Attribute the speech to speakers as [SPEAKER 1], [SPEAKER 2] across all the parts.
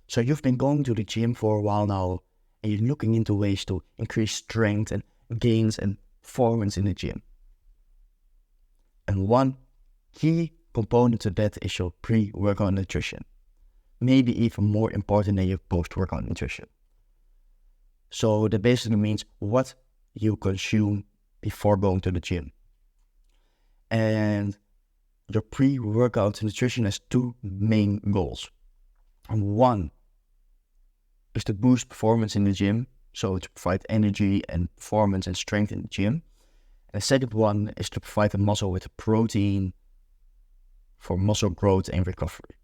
[SPEAKER 1] So you've been going to the gym for a while now, and you're looking into ways to increase strength and gains and performance in the gym. And one key component to that is your pre-workout nutrition. Maybe even more important than your post-workout nutrition. So that basically means what you consume before going to the gym. And your pre-workout nutrition has two main goals. And one is to boost performance in the gym, so to provide energy and performance and strength in the gym. And the second one is to provide the muscle with protein for muscle growth and recovery.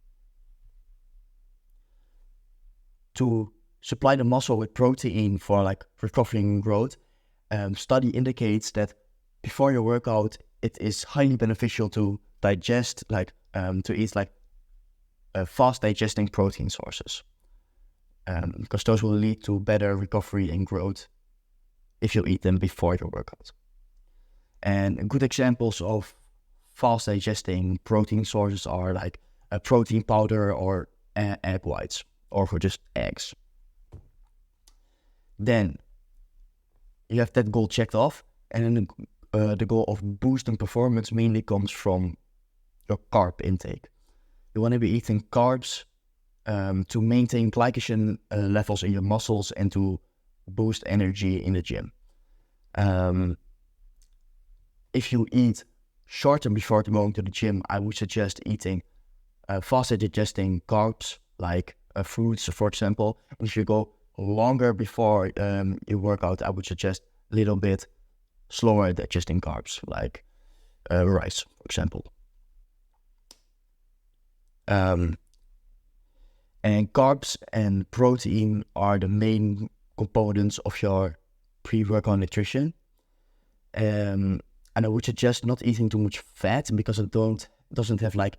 [SPEAKER 1] To supply the muscle with protein for like recovery and growth, study indicates that before your workout, it is highly beneficial to digest, to eat fast digesting protein sources, because those will lead to better recovery and growth if you eat them before your workout. And good examples of fast digesting protein sources are like a protein powder or egg whites, or for just eggs. Then you have that goal checked off, and then the goal of boosting performance mainly comes from your carb intake. You want to be eating carbs to maintain glycogen levels in your muscles and to boost energy in the gym. If you eat shorter before going to the gym, I would suggest eating faster digesting carbs like fruits, for example. And if you go longer before you work out, I would suggest a little bit slower digesting carbs like rice, for example. And carbs and protein are the main components of your pre-workout nutrition. And I would suggest not eating too much fat, because it doesn't have like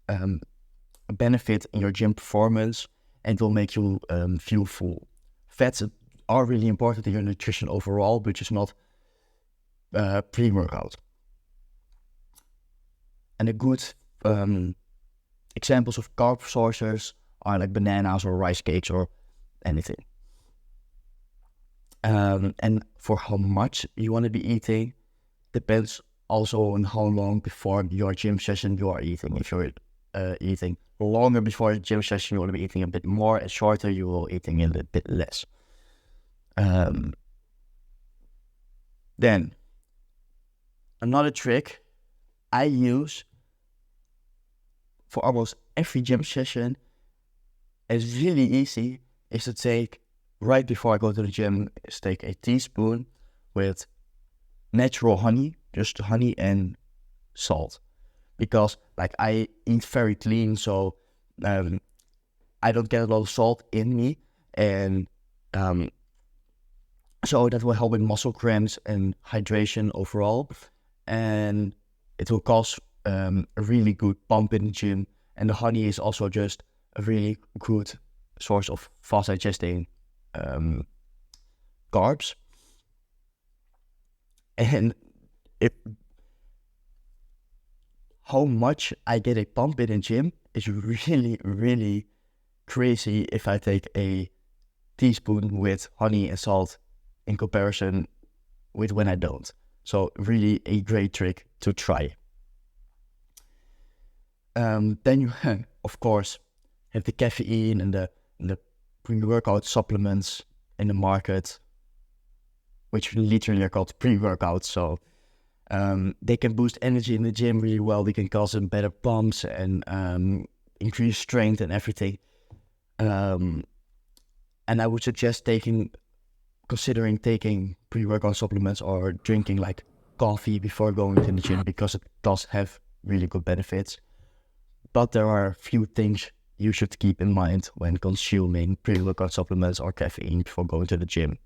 [SPEAKER 1] a benefit in your gym performance, and will make you feel full. Fats are really important in your nutrition overall, but just not pre-workout. And a good examples of carb sources are like bananas or rice cakes or anything. And for how much you want to be eating depends also on how long before your gym session you are eating. If you're eating longer before your gym session, you want to be eating a bit more, and shorter, you will eating a little bit less. Then another trick I use for almost every gym session, is really easy, is to take, right before I go to the gym, is take a teaspoon with natural honey, just honey and salt. Because like I eat very clean, so I don't get a lot of salt in me, and so that will help with muscle cramps and hydration overall, and it will cause a really good pump in the gym. And the honey is also just a really good source of fast digesting carbs. And how much I get a pump in the gym is really, really crazy if I take a teaspoon with honey and salt in comparison with when I don't. So really a great trick to try. Then you, of course, have the caffeine and the pre-workout supplements in the market, which literally are called pre-workouts. So they can boost energy in the gym really well. They can cause some better pumps and increase strength and everything. And I would suggest considering taking pre-workout supplements or drinking like coffee before going to the gym, because it does have really good benefits. But there are a few things you should keep in mind when consuming pre-workout supplements or caffeine before going to the gym.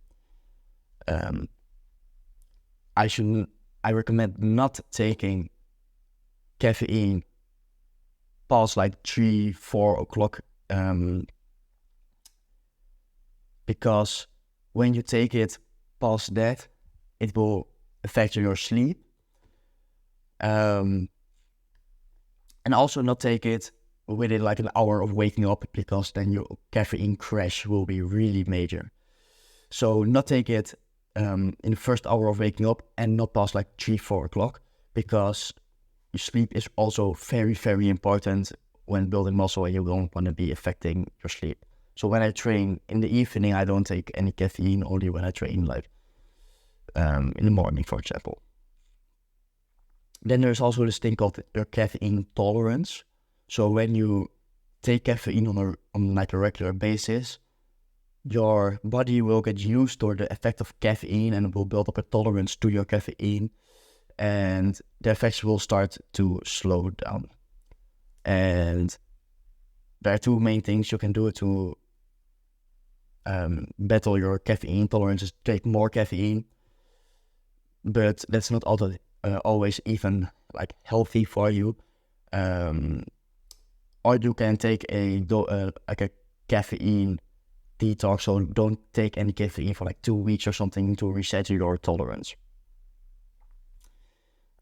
[SPEAKER 1] I recommend not taking caffeine past like 3-4 o'clock, because when you take it past that, it will affect your sleep. And also not take it within like an hour of waking up, because then your caffeine crash will be really major. So not take it in the first hour of waking up, and not past like 3-4 o'clock, because your sleep is also very, very important when building muscle, and you don't want to be affecting your sleep. So when I train in the evening, I don't take any caffeine, only when I train like in the morning, for example. Then there's also this thing called your caffeine tolerance. So when you take caffeine on like a regular basis, your body will get used to the effect of caffeine and will build up a tolerance to your caffeine, and the effects will start to slow down. And there are two main things you can do to battle your caffeine tolerance: is take more caffeine, but that's not always even like healthy for you. Or you can take like a caffeine detox, so don't take any caffeine for like 2 weeks or something to reset your tolerance.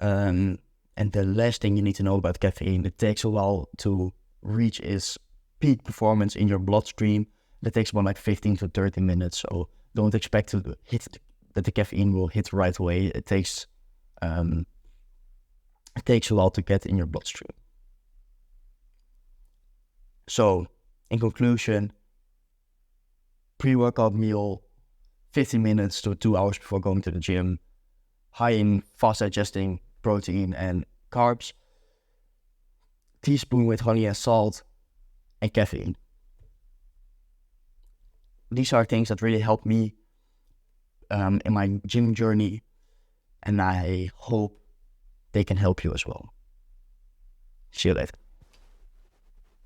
[SPEAKER 1] And the last thing you need to know about caffeine: it takes a while to reach its peak performance in your bloodstream. That takes about like 15 to 30 minutes, so don't expect to hit that the caffeine will hit right away. It takes a while to get in your bloodstream. So, in conclusion, pre-workout meal 15 minutes to 2 hours before going to the gym, high in fast digesting protein and carbs, teaspoon with honey and salt, and caffeine. These are things that really help me in my gym journey, and I hope they can help you as well. See you later.